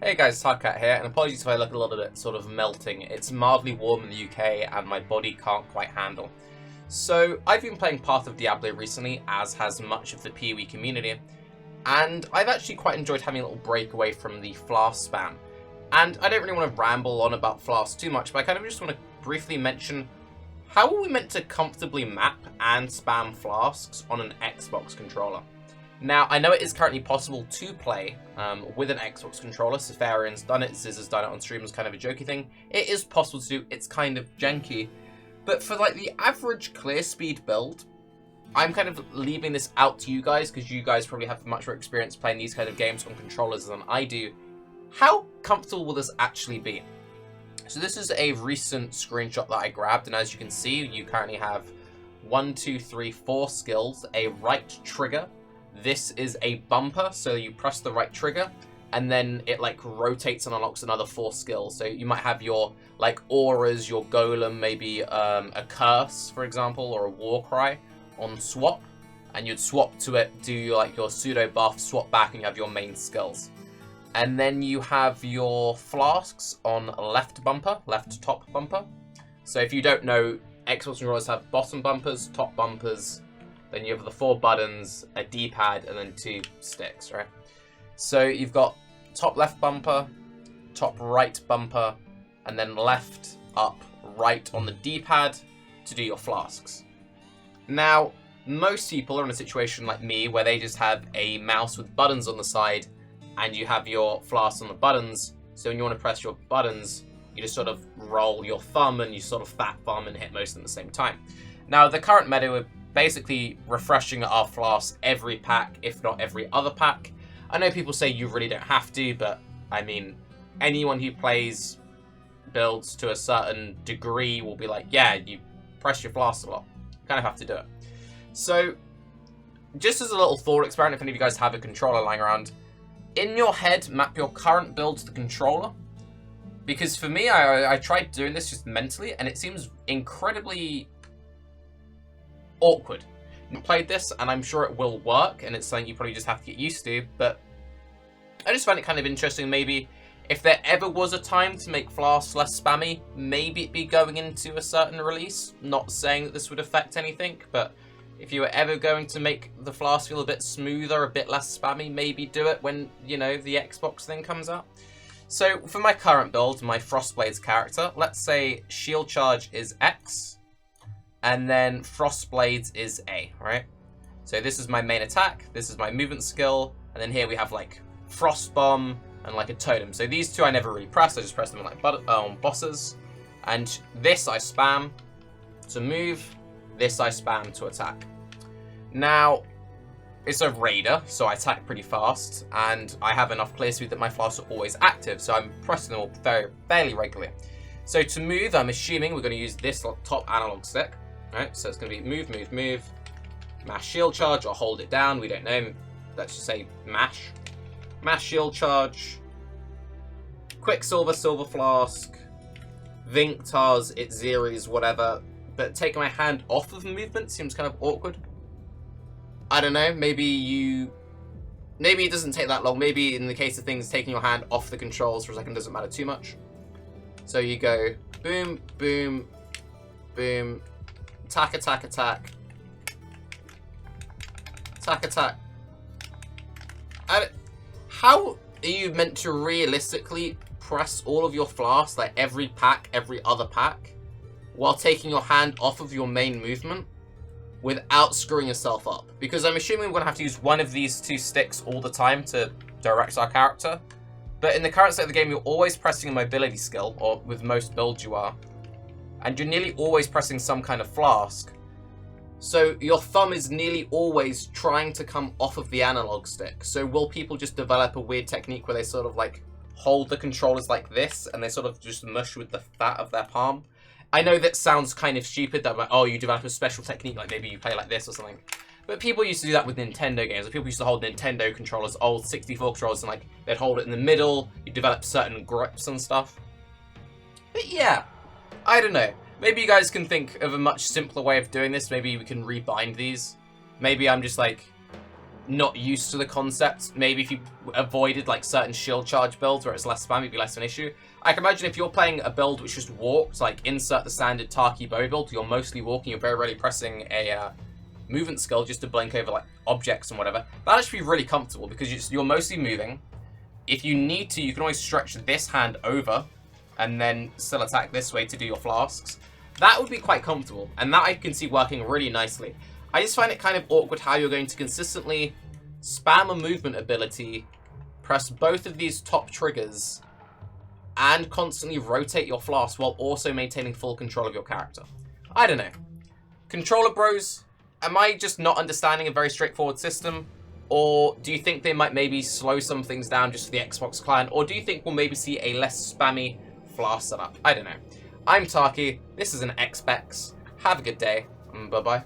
Hey guys, Tarke here, and apologies if I look a little bit sort of melting. It's mildly warm in the UK and my body can't quite handle. So I've been playing Path of Diablo recently, as has much of the PoE community, and I've actually quite enjoyed having a little break away from the Flask spam. And I don't really want to ramble on about Flask too much, but I kind of just want to briefly mention how are we meant to comfortably map and spam Flasks on an Xbox controller. Now, I know it is currently possible to play with an Xbox controller. Safarian's done it, Zizz's done it on stream as kind of a jokey thing. It is possible to do, it's kind of janky. But for like the average clear speed build, I'm kind of leaving this out to you guys, because you guys probably have much more experience playing these kind of games on controllers than I do. How comfortable will this actually be? So this is a recent screenshot that I grabbed, and as you can see, you currently have 1, 2, 3, 4 skills, a right trigger. This is a bumper, so you press the right trigger, and then it like rotates and unlocks another 4 skills. So you might have your like auras, your golem, maybe a curse, for example, or a war cry on swap, and you'd swap to it, do like your pseudo buff, swap back, and you have your main skills. And then you have your flasks on left bumper, left top bumper. So if you don't know, Xbox controllers have bottom bumpers, top bumpers. Then you have the 4 buttons, a D-pad, and then 2 sticks, right? So you've got top left bumper, top right bumper, and then left, up, right on the D-pad to do your flasks. Now, most people are in a situation like me where they just have a mouse with buttons on the side, and you have your flasks on the buttons. So when you want to press your buttons, you just sort of roll your thumb and you sort of fat thumb and hit most at the same time. Now, the current meta, we're basically refreshing our flasks every pack, if not every other pack. I know people say you really don't have to, but I mean, anyone who plays builds to a certain degree will be like, yeah, you press your flasks a lot. You kind of have to do it. So, just as a little thought experiment, if any of you guys have a controller lying around, in your head, map your current build to the controller. Because for me, I tried doing this just mentally, and it seems incredibly awkward. I played this, and I'm sure it will work, and it's something you probably just have to get used to, but I just find it kind of interesting. Maybe if there ever was a time to make Flasks less spammy, maybe it'd be going into a certain release. Not saying that this would affect anything, but if you were ever going to make the Flask feel a bit smoother, a bit less spammy, maybe do it when, you know, the Xbox thing comes out. So for my current build, my Frostblade's character, let's say shield charge is X, and then Frostblades is A, right? So this is my main attack, this is my movement skill, and then here we have like Frost Bomb and like a totem. So these two I never really press, I just press them on like bosses. And this I spam to move, this I spam to attack. Now, it's a raider, so I attack pretty fast, and I have enough clear speed that my flasks are always active, so I'm pressing them all fairly regularly. So to move, I'm assuming we're going to use this top analog stick. Right, so it's going to be move, move, move, mash shield charge, or hold it down, we don't know. Let's just say mash. Mash shield charge, Quicksilver, Silver Flask, Vinctars, Itzeries, whatever. But taking my hand off of the movement seems kind of awkward. I don't know, maybe it doesn't take that long. Maybe in the case of things, taking your hand off the controls for a second doesn't matter too much. So you go boom, boom, boom, attack, attack, attack, attack, attack. How are you meant to realistically press all of your flasks, like every pack, every other pack, while taking your hand off of your main movement without screwing yourself up? Because I'm assuming we're going to have to use one of these 2 sticks all the time to direct our character. But in the current state of the game, you're always pressing a mobility skill, or with most builds you are. And you're nearly always pressing some kind of flask. So your thumb is nearly always trying to come off of the analog stick. So will people just develop a weird technique where they sort of like hold the controllers like this, and they sort of just mush with the fat of their palm? I know that sounds kind of stupid, that like, oh, you develop a special technique, like maybe you play like this or something. But people used to do that with Nintendo games. Like, people used to hold Nintendo controllers, old 64 controllers, and like they'd hold it in the middle, you develop certain grips and stuff. But yeah, I don't know. Maybe you guys can think of a much simpler way of doing this. Maybe we can rebind these. Maybe I'm just like not used to the concept, maybe if you avoided like certain shield charge builds where it's less spam, it'd be less of an issue. I can imagine if you're playing a build which just walks, like insert the standard Tarke bow build, you're mostly walking, you're very rarely pressing a movement skill just to blink over like objects and whatever. That'd actually be really comfortable because you're mostly moving. If you need to, you can always stretch this hand over and then still attack this way to do your flasks. That would be quite comfortable, and that I can see working really nicely. I just find it kind of awkward how you're going to consistently spam a movement ability, press both of these top triggers, and constantly rotate your flask while also maintaining full control of your character. I don't know. Controller bros, am I just not understanding a very straightforward system? Or do you think they might maybe slow some things down just for the Xbox client? Or do you think we'll maybe see a less spammy flask setup? I don't know. I'm Tarke, this is an Xbex. Have a good day, bye-bye.